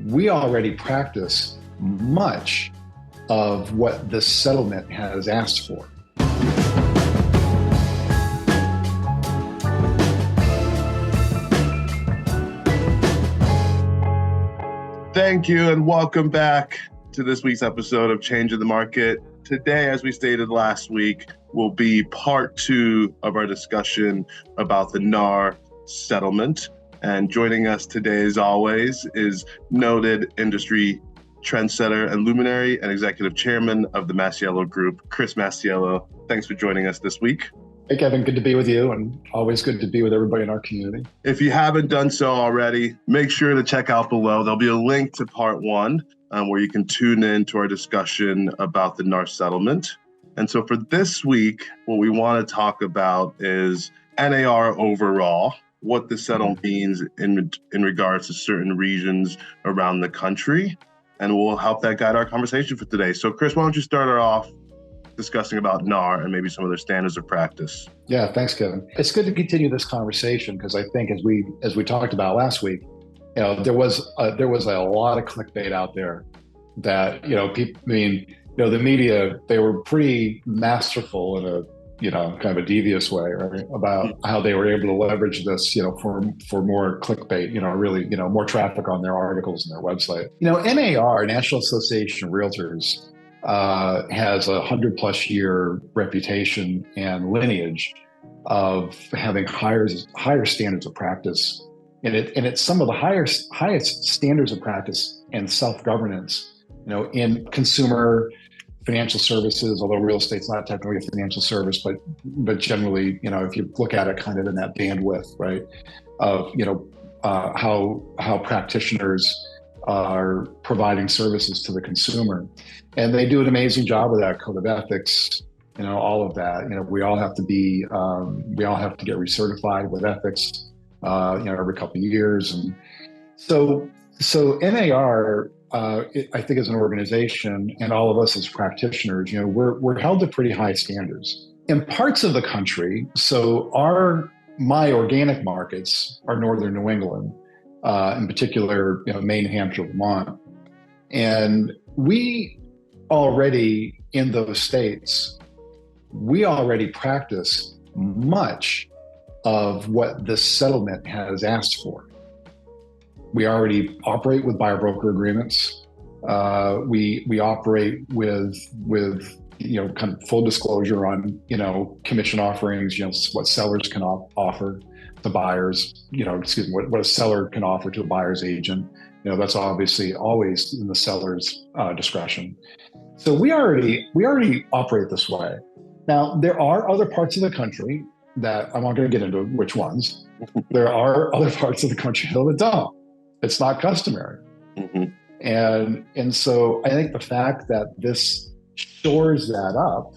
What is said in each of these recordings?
we already practice much of what this settlement has asked for. Thank you and welcome back to this week's episode of Change in the Market. Today, as we stated last week, will be part 2 of our discussion about the NAR settlement. And joining us today, as always, is noted industry trendsetter and luminary and executive chairman of the Masiello Group, Chris Masiello. Thanks for joining us this week. Hey, Kevin, good to be with you, and always good to be with everybody in our community. If you haven't done so already, make sure to check out below. There'll be a link to part 1 where you can tune in to our discussion about the NAR settlement. And so for this week, what we want to talk about is NAR overall, what the settlement means in regards to certain regions around the country, and we'll help that guide our conversation for today. So Chris, why don't you start off discussing about NAR and maybe some of their standards of practice? Yeah, thanks, Kevin. It's good to continue this conversation because I think as we talked about last week, there was a lot of clickbait out there that people. The media, they were pretty masterful in a kind of a devious way, right? About how they were able to leverage this, for more clickbait, really, more traffic on their articles and their website. NAR, National Association of REALTORs, has a 100+ year reputation and lineage of having higher standards of practice, and it's some of the highest standards of practice and self-governance, in consumer financial services, although real estate's not technically a financial service, but generally, if you look at it kind of in that bandwidth, right, of how practitioners are providing services to the consumer, and they do an amazing job with that code of ethics, all of that. We all have to get recertified with ethics, every couple of years, and so NAR. I think as an organization and all of us as practitioners, we're held to pretty high standards in parts of the country. So my organic markets are northern New England, in particular, Maine, Hampshire, Vermont, and we already in those states, we already practice much of what this settlement has asked for. We already operate with buyer broker agreements. We operate with kind of full disclosure on commission offerings. What sellers can offer to buyers. What a seller can offer to a buyer's agent. That's obviously always in the seller's discretion. So we already operate this way. Now there are other parts of the country that I'm not going to get into which ones. There are other parts of the country that don't. It's not customary. Mm-hmm. And so I think the fact that this shores that up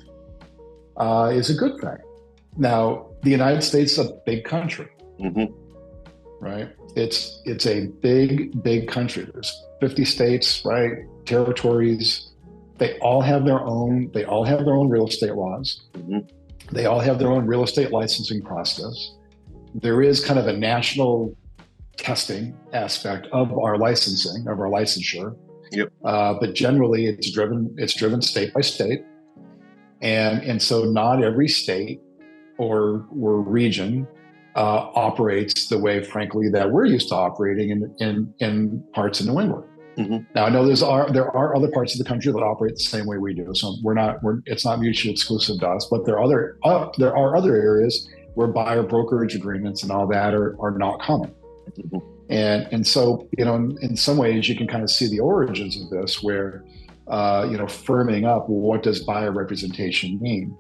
is a good thing. Now, the United States is a big country, right? It's a big country. There's 50 states, right? Territories. They all have their own real estate laws. Mm-hmm. They all have their own real estate licensing process. There is kind of a national testing aspect of our licensing, of our licensure. Yep. But generally it's driven state by state. And so not every state or region operates the way, frankly, that we're used to operating in parts of New England. Mm-hmm. Now I know there are other parts of the country that operate the same way we do. So it's not mutually exclusive to us, but there are other areas where buyer brokerage agreements and all that are not common. Mm-hmm. And so, in some ways you can kind of see the origins of this where, firming up, well, what does buyer representation mean?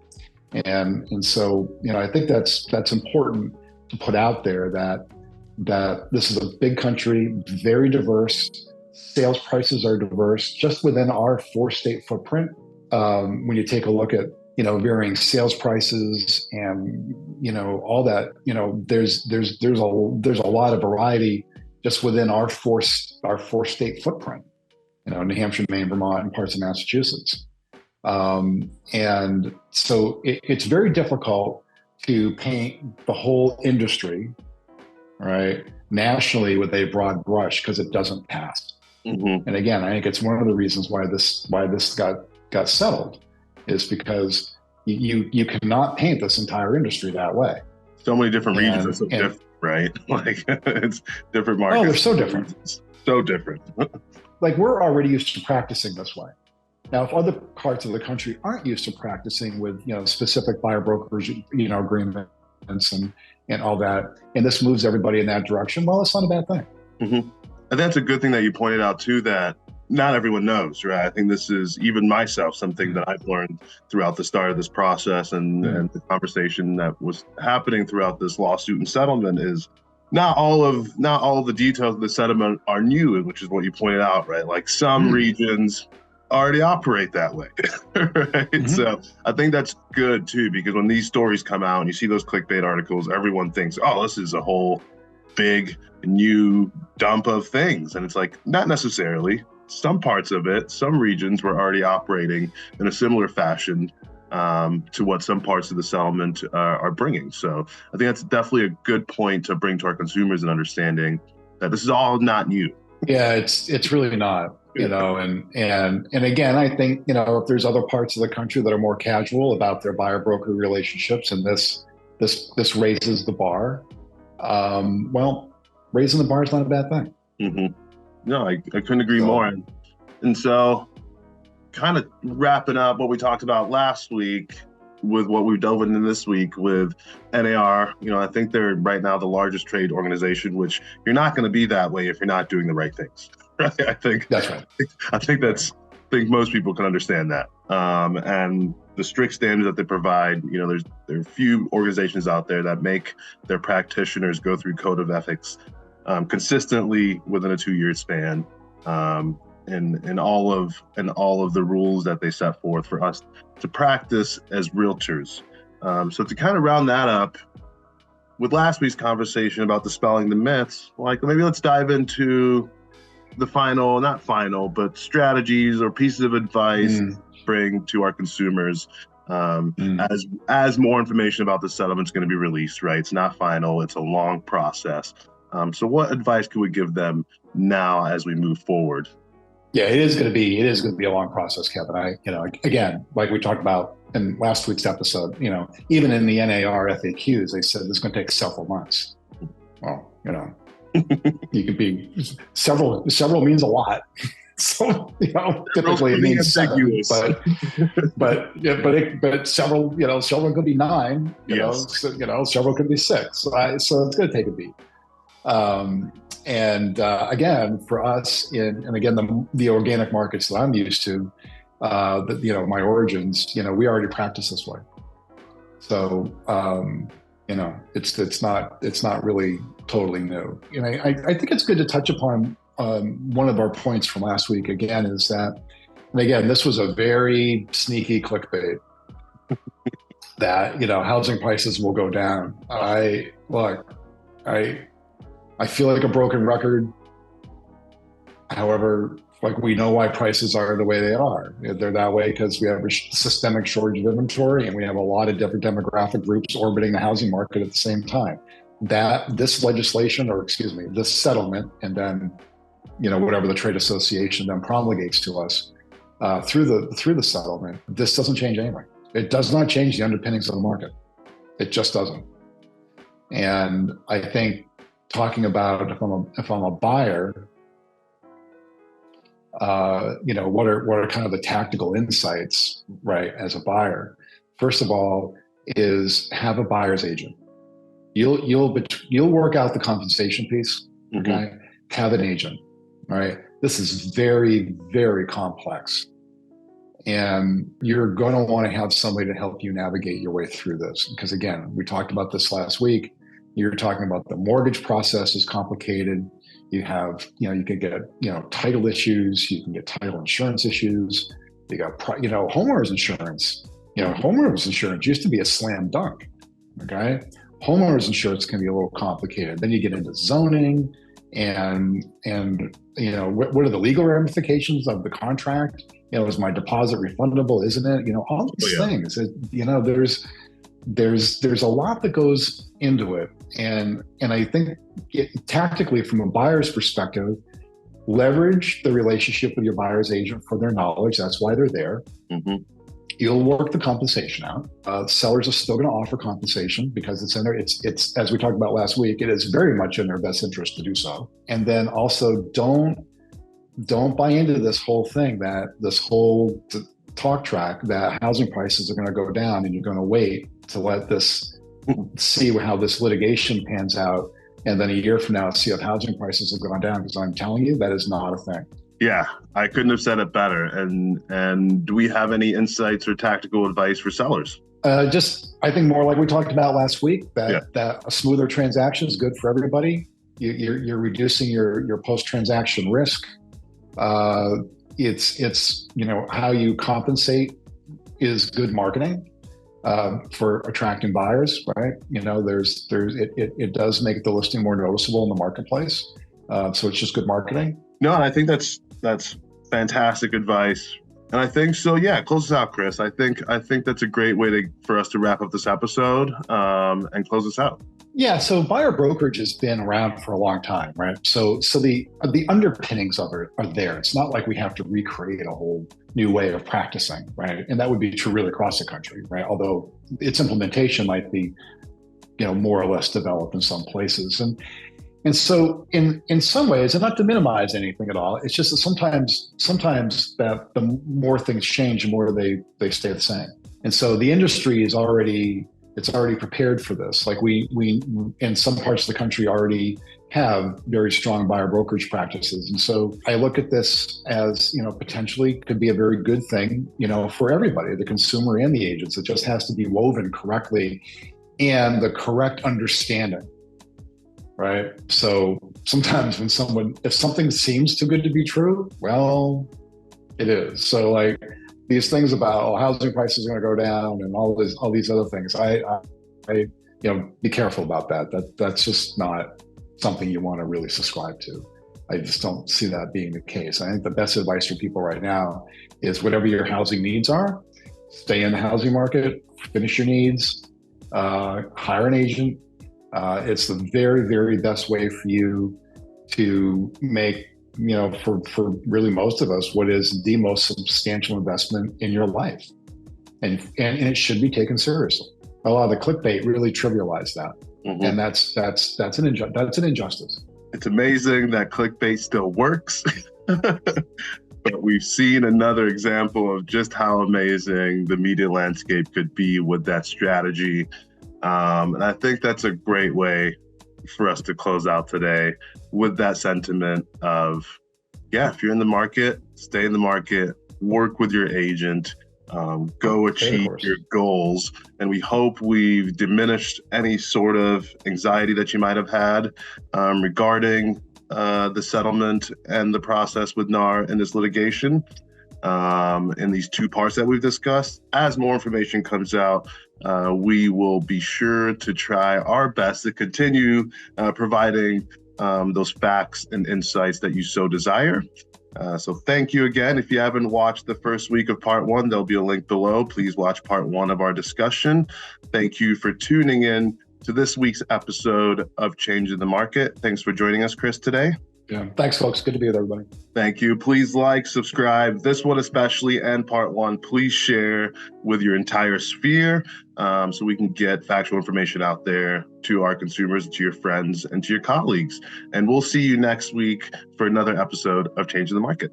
And so, I think that's important to put out there that this is a big country, very diverse, sales prices are diverse just within our 4-state footprint. When you take a look at, varying sales prices and, all that, there's a lot of variety just within our 4-state footprint, New Hampshire, Maine, Vermont, and parts of Massachusetts. And so it's very difficult to paint the whole industry, right, nationally with a broad brush because it doesn't pass. And again, I think it's one of the reasons why this got settled, is because you cannot paint this entire industry that way. So many different regions are so different, right? Like it's different markets. Oh, they're so different. So different. Like we're already used to practicing this way. Now, if other parts of the country aren't used to practicing with specific buyer brokers agreements and all that, and this moves everybody in that direction, well, it's not a bad thing. And that's a good thing that you pointed out too, that not everyone knows, right? I think this is, even myself, something that I've learned throughout the start of this process and the conversation that was happening throughout this lawsuit and settlement is not all of the details of the settlement are new, which is what you pointed out, right? Like some regions already operate that way, right? So I think that's good too, because when these stories come out and you see those clickbait articles, everyone thinks, oh, this is a whole big new dump of things. And it's like, not necessarily. Some parts of it, some regions were already operating in a similar fashion to what some parts of the settlement are bringing. So I think that's definitely a good point to bring to our consumers and understanding that this is all not new. Yeah, it's really not, and again, I think, if there's other parts of the country that are more casual about their buyer broker relationships, and this raises the bar, well, raising the bar is not a bad thing. No, I couldn't agree more. And so kind of wrapping up what we talked about last week with what we've dove into this week with NAR, I think they're right now the largest trade organization, which you're not going to be that way if you're not doing the right things. Right? I think that's right. I think most people can understand that. And the strict standards that they provide, there are few organizations out there that make their practitioners go through code of ethics consistently within a 2-year span, and all of the rules that they set forth for us to practice as realtors. So to kind of round that up, with last week's conversation about dispelling the myths, like maybe let's dive into the not final, but strategies or pieces of advice bring to our consumers as more information about the settlement is going to be released, right? It's not final, it's a long process. So what advice could we give them now as we move forward? Yeah, it is going to be a long process, Kevin. Again, like we talked about in last week's episode, even in the NAR FAQs, they said this is going to take several months. Well, you could be several means a lot. So, typically it means 7, but several could be 9, several could be 6. So it's going to take a beat. Again, for us and again, the organic markets that I'm used to, my origins, we already practice this way. So, it's not really totally new. I think it's good to touch upon one of our points from last week again, is that, and again, this was a very sneaky clickbait that, housing prices will go down. I feel like a broken record. However, we know why prices are the way they are. They're that way because we have a systemic shortage of inventory, and we have a lot of different demographic groups orbiting the housing market at the same time. This legislation, this settlement, and then, whatever the trade association then promulgates to us through the settlement, this doesn't change anything. It does not change the underpinnings of the market. It just doesn't. And I think, talking about if I'm a buyer, what are kind of the tactical insights, right? As a buyer, first of all, is have a buyer's agent. You'll work out the compensation piece. Okay, have an agent. All right, this is very, very complex, and you're going to want to have somebody to help you navigate your way through this. Because again, we talked about this last week. You're talking about the mortgage process is complicated. You have, you can get, title issues. You can get title insurance issues. You got, homeowners insurance. Homeowners insurance used to be a slam dunk. Okay, homeowners insurance can be a little complicated. Then you get into zoning, and what are the legal ramifications of the contract? Is my deposit refundable? Isn't it? All these things. There's a lot that goes into it, and I think tactically, from a buyer's perspective, leverage the relationship with your buyer's agent for their knowledge. That's why they're there. Mm-hmm. You'll work the compensation out. Sellers are still going to offer compensation because it's in their, it's as we talked about last week, it is very much in their best interest to do so. And then also don't buy into this whole thing, that this whole talk track that housing prices are going to go down and you're going to wait to let this, see how this litigation pans out. And then a year from now, see if housing prices have gone down, because I'm telling you, that is not a thing. Yeah, I couldn't have said it better. And do we have any insights or tactical advice for sellers? I think more like we talked about last week, that a smoother transaction is good for everybody. You're reducing your post-transaction risk. It's how you compensate is good marketing for attracting buyers, right? It does make the listing more noticeable in the marketplace. So it's just good marketing. No, and I think that's fantastic advice. And I think so. Yeah, close us out, Chris. I think that's a great way for us to wrap up this episode and close us out. Yeah. So buyer brokerage has been around for a long time, right? So the underpinnings of it are there. It's not like we have to recreate a whole new way of practicing, right? And that would be true really across the country, right? Although its implementation might be, more or less developed in some places. And so in some ways, and not to minimize anything at all, it's just that sometimes that the more things change, the more they stay the same. And so the industry is already prepared for this. Like we in some parts of the country already have very strong buyer brokerage practices. And so I look at this as, potentially could be a very good thing, for everybody, the consumer and the agents. It just has to be woven correctly and the correct understanding. Right. So sometimes if something seems too good to be true, well, it is. So like these things about housing prices are going to go down and all these other things, I be careful about that. That's just not something you want to really subscribe to. I just don't see that being the case. I think the best advice for people right now is whatever your housing needs are, stay in the housing market, finish your needs, hire an agent. It's the very, very best way for you to make, for really most of us, what is the most substantial investment in your life. And it should be taken seriously. A lot of the clickbait really trivialize that. Mm-hmm. And that's an injustice. It's amazing that clickbait still works. But we've seen another example of just how amazing the media landscape could be with that strategy. And I think that's a great way for us to close out today with that sentiment of, if you're in the market, stay in the market, work with your agent, go achieve your goals. And we hope we've diminished any sort of anxiety that you might have had regarding the settlement and the process with NAR in this litigation. In these two parts that we've discussed. As more information comes out, we will be sure to try our best to continue providing those facts and insights that you so desire. So thank you again. If you haven't watched the first week of part one, there'll be a link below. Please watch part one of our discussion. Thank you for tuning in to this week's episode of Changing the Market. Thanks for joining us, Chris, today. Yeah. Thanks, folks. Good to be with everybody. Thank you. Please like, subscribe, this one especially, and part one. Please share with your entire sphere so we can get factual information out there to our consumers, to your friends, and to your colleagues. And we'll see you next week for another episode of Changing the Market.